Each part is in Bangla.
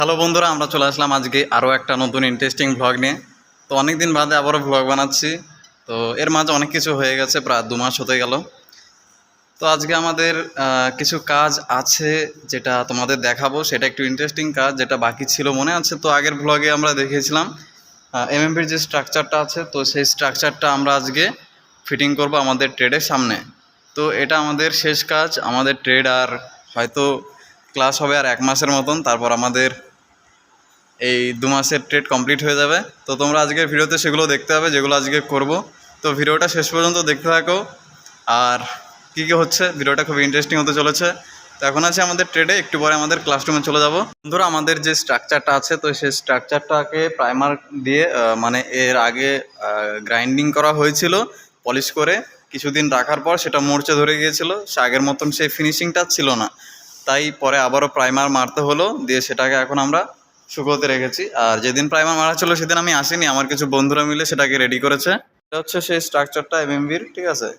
হ্যালো বন্ধুরা, আমরা চলে আসলাম আজকে আরও একটা নতুন ইন্টারেস্টিং ভ্লগ নিয়ে। তো অনেক দিন বাদে আবারও ভ্লগ বানাচ্ছি। তো এর মাঝে অনেক কিছু হয়ে গেছে, প্রায় 2 মাস হতে গেল। তো আজকে আমাদের কিছু কাজ আছে যেটা তোমাদের দেখাবো। সেটা একটু ইন্টারেস্টিং কাজ, যেটা বাকি ছিল মনে আছে তো আগের ভ্লগে আমরা দেখিয়েছিলাম। এমএমপির যে স্ট্রাকচারটা আছে, তো সেই স্ট্রাকচারটা আমরা আজকে ফিটিং করব আমাদের ট্রেডের সামনে। তো এটা আমাদের শেষ কাজ। আমাদের ট্রেড আর হয়তো ক্লাস হবে আর 1 মাসের মতন, তারপর আমাদের এই 2 মাসের ট্রেড কমপ্লিট হয়ে যাবে। তো তোমরা আজকের ভিডিওতে সেগুলো দেখতে হবে যেগুলো আজকে করব। তো ভিডিওটা শেষ পর্যন্ত দেখতে থাকো। আর কী কী হচ্ছে, ভিডিওটা খুব ইন্টারেস্টিং হতে চলেছে। তো এখন আছে আমাদের ট্রেডে, একটু পরে আমাদের ক্লাসরুমে চলে যাব। বন্ধুরা, আমাদের যে স্ট্রাকচারটা আছে, তো সেই স্ট্রাকচারটাকে প্রাইমার দিয়ে মানে এর আগে গ্রাইন্ডিং করা হয়েছিল পলিশ করে। কিছুদিন রাখার পর সেটা মরচে ধরে গিয়েছিল, সে আগের মতন সেই ফিনিশিংটা ছিল না। তাই পরে আবারও প্রাইমার মারতে হলো, দিয়ে সেটাকে এখন আমরা শুকোতে রেখেছি। আর যেদিন প্রাইমার মারা ছিল সেদিন আমি আসিনি, আমার কিছু বন্ধুরা মিলে সেটাকে রেডি করেছে। এটা হচ্ছে সেই স্ট্রাকচারটা এমএমবির, ঠিক আছে।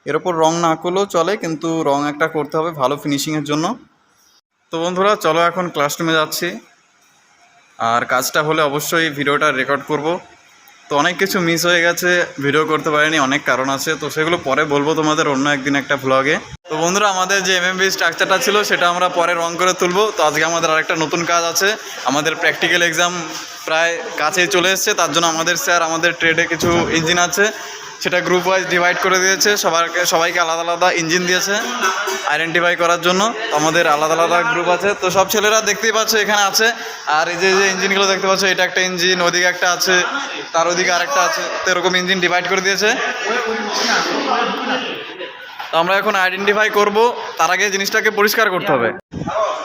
এর ওপর রং না করলেও চলে, কিন্তু রং একটা করতে হবে ভালো ফিনিশিংয়ের জন্য। তো বন্ধুরা, চলো এখন ক্লাসরুমে যাচ্ছি। আর কাজটা হলে অবশ্যই ভিডিওটা রেকর্ড করব। তো অনেক কিছু মিস হয়ে গেছে, ভিডিও করতে পারিনি, অনেক কারণ আছে। তো সেগুলো পরে বলবো তোমাদের অন্য একদিন একটা ভ্লগে। তো বন্ধুরা, আমাদের যে এমএমবি স্ট্রাকচারটা ছিল সেটা আমরা পরে রং করে তুলবো। তো আজকে আমাদের আরেকটা নতুন কাজ আছে। আমাদের প্র্যাকটিক্যাল এক্সাম প্রায় কাছেই চলে এসছে, তার জন্য আমাদের স্যার আমাদের ট্রেডে কিছু ইঞ্জিন আছে সেটা গ্রুপ ওয়াইজ ডিভাইড করে দিয়েছে। সবাইকে আলাদা আলাদা ইঞ্জিন দিয়েছে আইডেন্টিফাই করার জন্য। আমাদের আলাদা আলাদা গ্রুপ আছে। তো সব ছেলেরা দেখতেই পাচ্ছ এখানে আছে। আর এই যে ইঞ্জিনগুলো দেখতে পাচ্ছ, এটা একটা ইঞ্জিন, ওদিকে একটা আছে, তার ওদিকে আরেকটা আছে। তো এরকম ইঞ্জিন ডিভাইড করে দিয়েছে। তো আমরা এখন আইডেন্টিফাই করব, তার আগে জিনিসটাকে পরিষ্কার করতে হবে।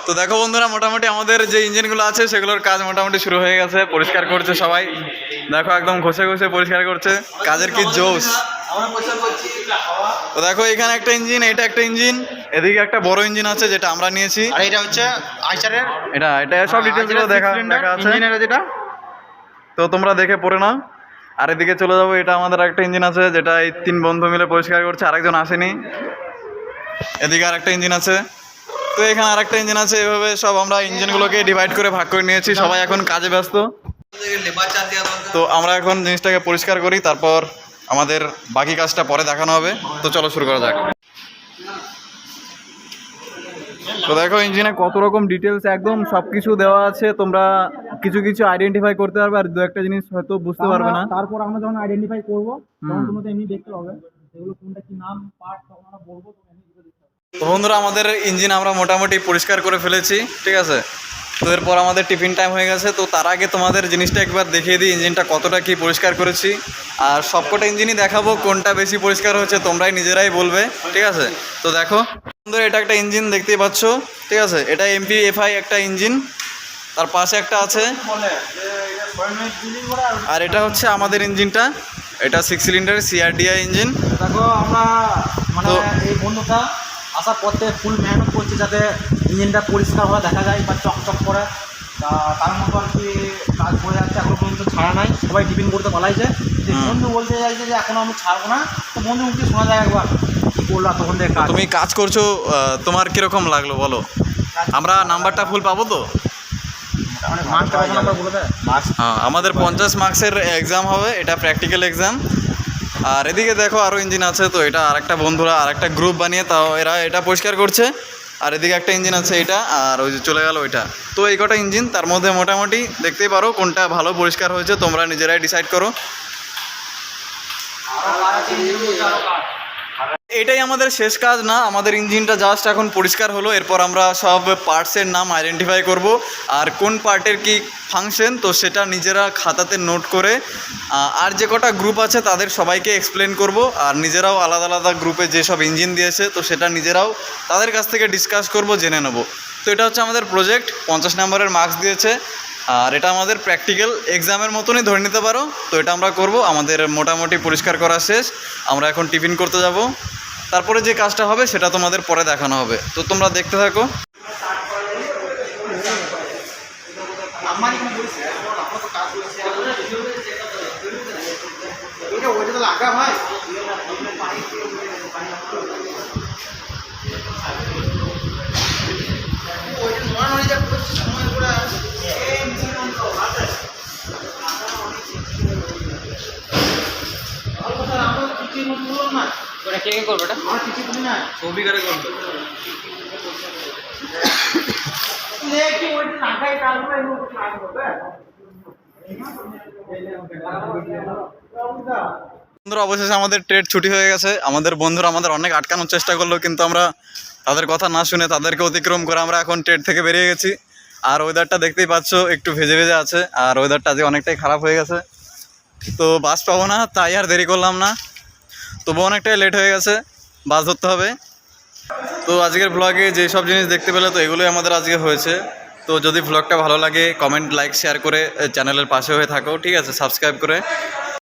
তো দেখো বন্ধুরা, মোটামুটি আমাদের যে ইঞ্জিনগুলো আছে সেগুলোর কাজ মোটামুটি শুরু হয়ে গেছে। পরিষ্কার করছে সবাই, দেখো একদম ঘষে ঘষে পরিষ্কার করছে। কাজের কি জোশ। তো দেখো এখানে একটা ইঞ্জিন, এটা একটা ইঞ্জিন, এদিকে একটা বড় ইঞ্জিন আছে যেটা আমরা নিয়েছি। আর এটা হচ্ছে আইচারের, এটা সব ডিটেলসগুলো দেখা আছে যেটা। তো তোমরা দেখে পড়ে নাও। আর এদিকে চলে যাবো, এটা আমাদের একটা ইঞ্জিন আছে যেটা এই 3 বন্ধু মিলে পরিষ্কার করছে, আরেকজন আসেনি। এদিকে আর একটা ইঞ্জিন আছে, তো এখানে আর একটা ইঞ্জিন আছে। এভাবে সব আমরা ইঞ্জিনগুলোকে ডিভাইড করে ভাগ করে নিয়েছি। সবাই এখন কাজে ব্যস্ত। তো আমরা এখন জিনিসটাকে পরিষ্কার করি, তারপর আমাদের বাকি কাজটা পরে দেখানো হবে। তো চলো শুরু করা যাক। তো দেখো ইঞ্জিনে কত রকম ডিটেলস, একদম সব কিছু দেওয়া আছে। তোমরা কিছু কিছু আইডেন্টিফাই করতে পারবে, আর 2-1টা জিনিস হয়তো বুঝতে পারবে না। তারপর আমরা যখন আইডেন্টিফাই করবো তখন তোমাদের এমনি দেখতে হবে এগুলো কোনটা কি নাম পার্ট, তখন আমরা বলবো। তো বন্ধুরা, আমাদের ইঞ্জিন আমরা মোটামুটি পরিষ্কার করে ফেলেছি, ঠিক আছে। তো এরপর আমাদের টিফিন টাইম হয়ে গেছে। তো তার আগে তোমাদের জিনিসটা একবার দেখিয়ে দিই, ইঞ্জিনটা কতটা কি পরিষ্কার করেছি। আর সবকটা ইঞ্জিনই দেখাবো, কোনটা বেশি পরিষ্কার হয়েছে তোমরাই নিজেরাই বলবে, ঠিক আছে। তো দেখো বন্ধুরা, এটা একটা ইঞ্জিন দেখতেই পাচ্ছ, ঠিক আছে। এটা MPFI একটা ইঞ্জিন, তার পাশে একটা আছে। আর এটা হচ্ছে আমাদের ইঞ্জিনটা, এটা 6 সিলিন্ডার CRDI ইঞ্জিন। দেখো আমরা মানে এই বন্ধুটা আসার পর থেকে ফুল মেহনত করছে যাতে ইঞ্জিনটা পরিষ্কারভাবে দেখা যায় বা চকচক করে। তার মতো আর কি কাজ করে যাচ্ছে, এখনো পর্যন্ত ছাড়া নাই। সবাই টিফিন করতে পালাইছে, যে বন্ধু বলতে চাইছে যে এখনো আমি ছাড়বো না। তো বন্ধু মুখে শোনা যায় একবার কী করলো তখন থেকে কাজ। তুমি কাজ করছো, তোমার কীরকম লাগলো বলো? আমরা নাম্বারটা ফুল পাবো তো? হ্যাঁ, আমাদের 50 মার্কসের এক্সাম হবে, এটা প্র্যাকটিক্যাল এক্সাম। আর এদিকে দেখো আরও ইঞ্জিন আছে। তো এটা আরেকটা বন্ধুরা আরেকটা গ্রুপ বানিয়ে তাও এরা এটা পরিষ্কার করছে। আর এদিকে একটা ইঞ্জিন আছে এটা, আর ওই যে চলে গেল ওইটা। তো এই কটা ইঞ্জিন, তার মধ্যে মোটামুটি দেখতেই পারো কোনটা ভালো পরিষ্কার হয়েছে, তোমরা নিজেরাই ডিসাইড করো। এটাই আমাদের শেষ কাজ না, আমাদের ইঞ্জিনটা জাস্ট এখন পরিষ্কার হলো। এরপর আমরা সব পার্টসের নাম আইডেন্টিফাই করব, আর কোন পার্টের কি ফাংশন, তো সেটা নিজেরা খাতাতে নোট করে আর যে কটা গ্রুপ আছে তাদের সবাইকে এক্সপ্লেন করব। আর নিজেরাও আলাদা আলাদা গ্রুপে যেসব ইঞ্জিন দিয়েছে, তো সেটা নিজেরাও তাদের কাছ থেকে ডিসকাস করব, জেনে নেব। তো এটা হচ্ছে আমাদের প্রজেক্ট, 50 নম্বরের মার্কস দিয়েছে। আর এটা আমাদের প্র্যাকটিক্যাল এক্সামের মতনই ধরে নিতে পারো। তো এটা আমরা করব, আমাদের মোটামুটি পরিষ্কার করা শেষ। আমরা এখন টিফিন করতে যাব, তারপরে যে কাজটা হবে সেটা তোমাদের পরে দেখানো হবে। তো তোমরা দেখতে থাকো। কে কে করবে এটা? আমার কিছু তুমি না ছবি করে করবে। লেকি ওই নাকাই কাটবে এর উপর লাগবে বন্ধুরা অবশেষে আমাদের ট্রেড ছুটি হয়ে গেছে। আমাদের বন্ধুরা আমাদের অনেক আটকানোর চেষ্টা করলো, কিন্তু আমরা তাদের কথা না শুনে তাদেরকে অতিক্রম করে আমরা এখন ট্রেড থেকে বেরিয়ে গেছি। আর ওয়েদারটা দেখতেই পাচ্ছ, একটু ভেজে ভেজে আছে, আর ওয়েদারটা আজকে অনেকটাই খারাপ হয়ে গেছে। তো বাস পাবো না, তাই আর দেরি করলাম না। তবু অনেকটাই লেট হয়ে গেছে, বাস ধরতে হবে। তো আজকের ব্লগে যেসব জিনিস দেখতে পেলে, তো এগুলোই আমাদের আজকে হয়েছে। তো যদি ব্লগটা ভালো লাগে কমেন্ট, লাইক, শেয়ার করে চ্যানেলের পাশে হয়ে থাকো, ঠিক আছে, সাবস্ক্রাইব করে।